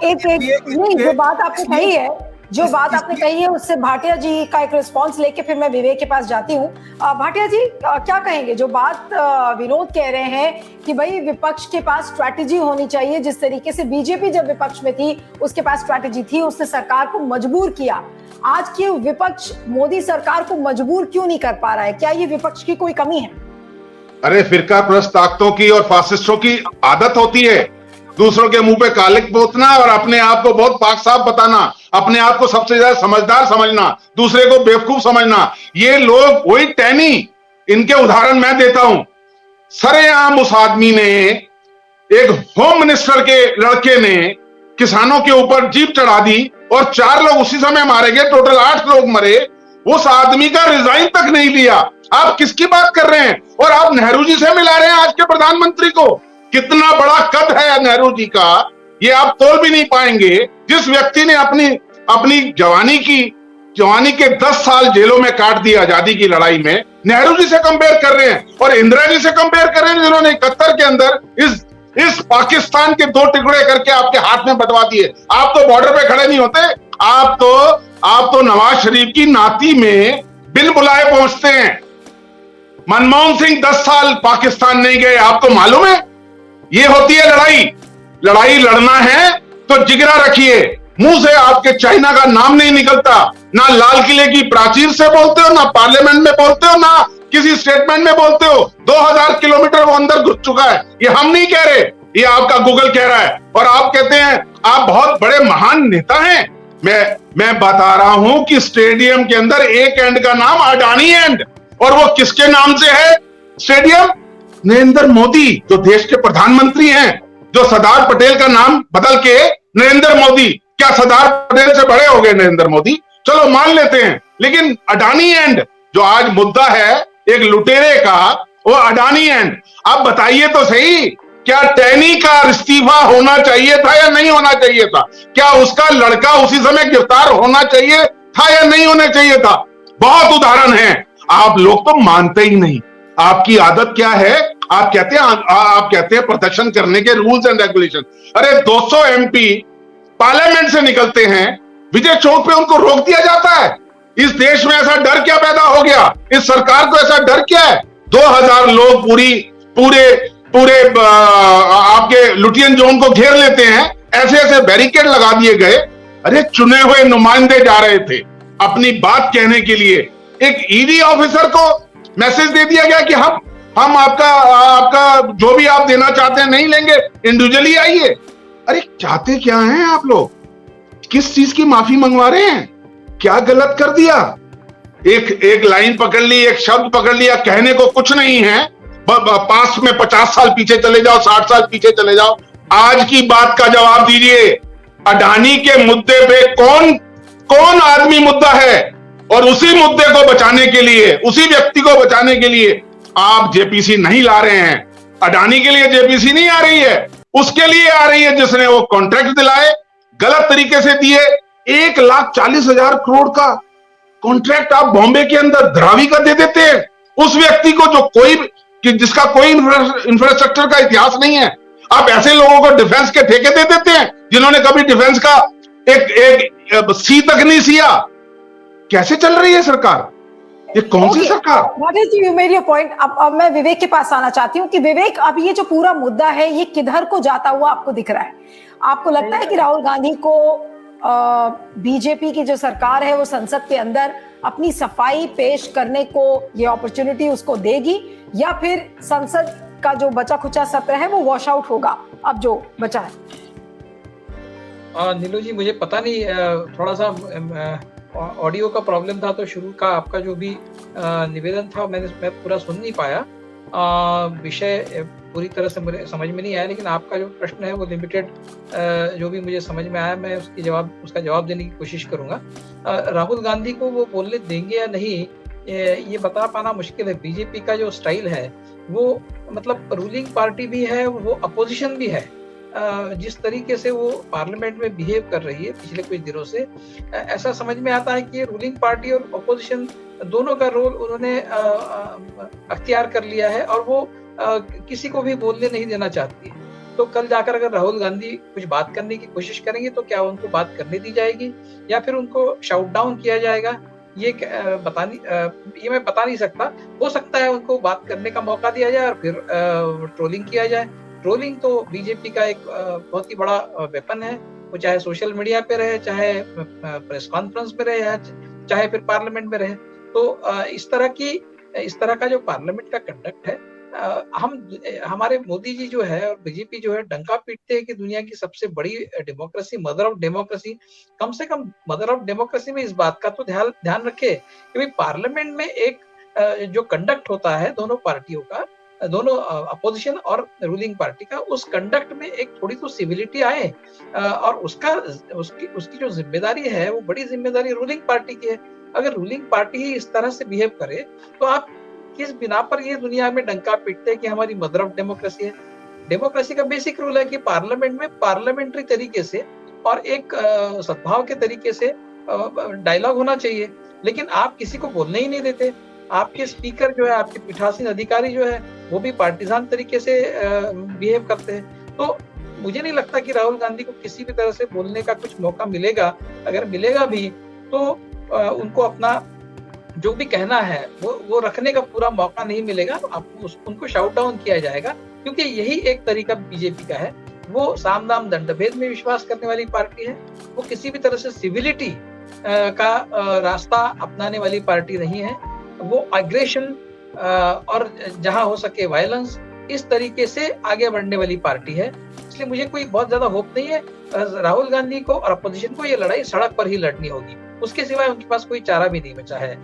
एक नहीं, जो बात आपने कही है, उससे भाटिया जी का एक रिस्पांस लेके फिर मैं विवेक के पास जाती हूँ। भाटिया जी क्या कहेंगे? जो बात विनोद कह रहे हैं कि भाई विपक्ष के पास स्ट्रैटेजी होनी चाहिए, जिस तरीके से बीजेपी जब विपक्ष में थी उसके पास स्ट्रैटेजी थी, उसने सरकार को मजबूर किया। आज के विपक्ष मोदी सरकार को मजबूर क्यों नहीं कर पा रहा है? क्या ये विपक्ष की कोई कमी है? अरे फिरका प्रस्त ताकतों की और फासिस्टों की आदत होती है दूसरों के मुंह पे कालिक पोतना और अपने आप को बहुत पाक साफ बताना, अपने आप को सबसे ज्यादा समझदार समझना, दूसरे को बेवकूफ समझना। ये लोग वही टैनी, इनके उदाहरण मैं देता हूं। सरेआम उस आदमी ने, एक होम मिनिस्टर के लड़के ने किसानों के ऊपर जीप चढ़ा दी और 4 लोग उसी समय मारे गए, टोटल 8 लोग मरे। उस आदमी का रिजाइन तक नहीं लिया। आप किसकी बात कर रहे हैं? और आप नेहरू जी से मिला रहे हैं आज के प्रधानमंत्री को। कितना बड़ा कद है नेहरू जी का, ये आप तोल भी नहीं पाएंगे। जिस व्यक्ति ने अपनी जवानी के 10 साल जेलों में काट दिया आजादी की लड़ाई में, नेहरू जी से कंपेयर कर रहे हैं और इंदिरा जी से कंपेयर कर रहे हैं, जिन्होंने 71 के अंदर इस पाकिस्तान के 2 टुकड़े करके आपके हाथ में बंटवा दिए। आप तो बॉर्डर पे खड़े नहीं होते, आप तो नवाज शरीफ की नाती में बिन बुलाए पहुंचते हैं। मनमोहन सिंह 10 साल पाकिस्तान नहीं गए, आपको मालूम है? ये होती है लड़ाई लड़ना है तो जिगरा रखिए। मुंह से आपके चाइना का नाम नहीं निकलता, ना लाल किले की प्राचीर से बोलते हो, ना पार्लियामेंट में बोलते हो, ना किसी स्टेटमेंट में बोलते हो। 2000 किलोमीटर वो अंदर घुस चुका है। ये हम नहीं कह रहे, ये आपका गूगल कह रहा है। और आप कहते हैं आप बहुत बड़े महान नेता हैं। मैं बता रहा हूं कि स्टेडियम के अंदर एक एंड का नाम अडानी एंड, और वो किसके नाम से है स्टेडियम? नरेंद्र मोदी, जो देश के प्रधानमंत्री हैं, जो सरदार पटेल का नाम बदल के नरेंद्र मोदी। क्या सरदार पटेल से बड़े हो गए नरेंद्र मोदी? चलो मान लेते हैं, लेकिन अडानी एंड जो आज मुद्दा है एक लुटेरे का, वो अडानी एंड। आप बताइए तो सही, क्या टैनी का इस्तीफा होना चाहिए था या नहीं होना चाहिए था? क्या उसका लड़का उसी समय गिरफ्तार होना चाहिए था या नहीं होना चाहिए था? बहुत उदाहरण हैं। आप लोग तो मानते ही नहीं। आपकी आदत क्या है? आप कहते हैं प्रोटेक्शन करने के रूल्स एंड रेगुलेशन। अरे 200 एमपी पार्लियामेंट से निकलते हैं, विजय चौक पे उनको रोक दिया जाता है। इस देश में ऐसा डर क्या पैदा हो गया? इस सरकार को ऐसा डर क्या है? 2000 लोग पूरे आपके लुटियन जोन को घेर लेते हैं, ऐसे बैरिकेड लगा दिए गए। अरे चुने हुए नुमाइंदे जा रहे थे अपनी बात कहने के लिए। एक ईडी ऑफिसर को मैसेज दे दिया गया कि हम आपका जो भी आप देना चाहते हैं नहीं लेंगे, इंडिविजुअली आइए। अरे चाहते क्या हैं आप लोग? किस चीज की माफी मंगवा रहे हैं? क्या गलत कर दिया? एक लाइन पकड़ ली, एक शब्द पकड़ लिया, कहने को कुछ नहीं है। पास्ट में 50 साल पीछे चले जाओ, 60 साल पीछे चले जाओ। आज की बात का जवाब दीजिए। अडानी के मुद्दे पे कौन आदमी मुद्दा है? और उसी मुद्दे को बचाने के लिए, उसी व्यक्ति को बचाने के लिए आप जेपीसी नहीं ला रहे हैं। अडानी के लिए जेपीसी नहीं आ रही है, उसके लिए आ रही है जिसने वो कॉन्ट्रैक्ट दिलाए, गलत तरीके से दिए। 1,40,000 करोड़ का कॉन्ट्रैक्ट आप बॉम्बे के अंदर धरावी का दे देते हैं उस व्यक्ति को जिसका कोई इंफ्रास्ट्रक्चर का इतिहास नहीं है। आप ऐसे लोगों को डिफेंस के ठेके दे देते हैं जिन्होंने कभी डिफेंस का एक सी तक नहीं सिया। कैसे चल रही है सरकार? ये कौन सी सरकार? भाटिया जी, यू मेड योर पॉइंट। अब मैं विवेक के पास आना चाहती हूँ कि विवेक, अब ये जो पूरा मुद्दा है ये किधर को जाता हुआ आपको दिख रहा है? आपको लगता है कि राहुल गांधी को बीजेपी की जो सरकार है वो संसद के अंदर अपनी सफाई पेश करने को ये अपॉर्चुनिटी उसको देगी, या फिर संसद का जो बचा खुचा सत्र है वो वॉश आउट होगा अब जो बचा है? नीलू जी, मुझे पता नहीं, थोड़ा सा ऑडियो का प्रॉब्लम था, तो शुरू का आपका जो भी निवेदन था मैं पूरा सुन नहीं पाया। विषय पूरी तरह से मुझे समझ में नहीं आया, लेकिन आपका जो प्रश्न है वो लिमिटेड जो भी मुझे समझ में आया, मैं उसका जवाब देने की कोशिश करूंगा। राहुल गांधी को वो बोलने देंगे या नहीं ये बता पाना मुश्किल है। बीजेपी का जो स्टाइल है वो मतलब रूलिंग पार्टी भी है, वो अपोजिशन भी है। जिस तरीके से वो पार्लियामेंट में बिहेव कर रही है पिछले कुछ दिनों से, ऐसा समझ में आता है कि रूलिंग पार्टी और अपोजिशन दोनों का रोल उन्होंने अख्तियार कर लिया है और वो किसी को भी बोलने नहीं देना चाहती है। तो कल जाकर अगर राहुल गांधी कुछ बात करने की कोशिश करेंगे तो क्या उनको बात करने दी जाएगी या फिर उनको शाउट डाउन किया जाएगा, ये मैं बता नहीं सकता। हो सकता है उनको बात करने का मौका दिया जाए और फिर ट्रोलिंग किया जाए। ट्रोलिंग तो बीजेपी का एक बहुत ही बड़ा वेपन है, वो चाहे सोशल मीडिया पे रहे, चाहे प्रेस कॉन्फ्रेंस में रहे, चाहे फिर पार्लियामेंट में रहे। तो इस तरह का जो पार्लियामेंट का कंडक्ट है, हमारे मोदी जी जो है और बीजेपी जो है डंका पीटते हैं कि दुनिया की सबसे बड़ी डेमोक्रेसी, मदर ऑफ डेमोक्रेसी। कम से कम मदर ऑफ डेमोक्रेसी में इस बात का तो ध्यान रखे कि भाई पार्लियामेंट में एक जो कंडक्ट होता है दोनों पार्टियों का, दोनों अपोजिशन और रूलिंग पार्टी का, उस कंडक्ट में एक थोड़ी तो सिविलिटी आए और उसकी जो जिम्मेदारी है वो बड़ी जिम्मेदारी रूलिंग पार्टी की है। अगर रूलिंग पार्टी ही इस तरह से बिहेव करे तो आप किस बिना पर ये दुनिया में डंका पीटते हैं कि हमारी मदर ऑफ डेमोक्रेसी है। डेमोक्रेसी का बेसिक रूल है कि पार्लियामेंट में पार्लियामेंट्री तरीके से और एक सद्भाव के तरीके से डायलॉग होना चाहिए, लेकिन आप किसी को बोलने ही नहीं देते। आपके स्पीकर जो है, आपके पीठासीन अधिकारी जो है, वो भी पार्टीजान तरीके से बिहेव करते हैं। तो मुझे नहीं लगता कि राहुल गांधी को किसी भी तरह से बोलने का कुछ मौका मिलेगा। अगर मिलेगा भी तो उनको अपना जो भी कहना है वो रखने का पूरा मौका नहीं मिलेगा। उनको शाउट डाउन किया जाएगा, क्योंकि यही एक तरीका बीजेपी का है। वो साम दाम दंडभेद में विश्वास करने वाली पार्टी है। वो किसी भी तरह से सिविलिटी का रास्ता अपनाने वाली पार्टी नहीं है। वो एग्रेशन और जहां हो सके वायलेंस, इस तरीके से आगे बढ़ने वाली पार्टी है। इसलिए मुझे कोई बहुत ज्यादा होप नहीं है। राहुल गांधी को और अपोजिशन को ये लड़ाई सड़क पर ही लड़नी होगी, उसके सिवाय उनके पास कोई चारा भी नहीं बचा है।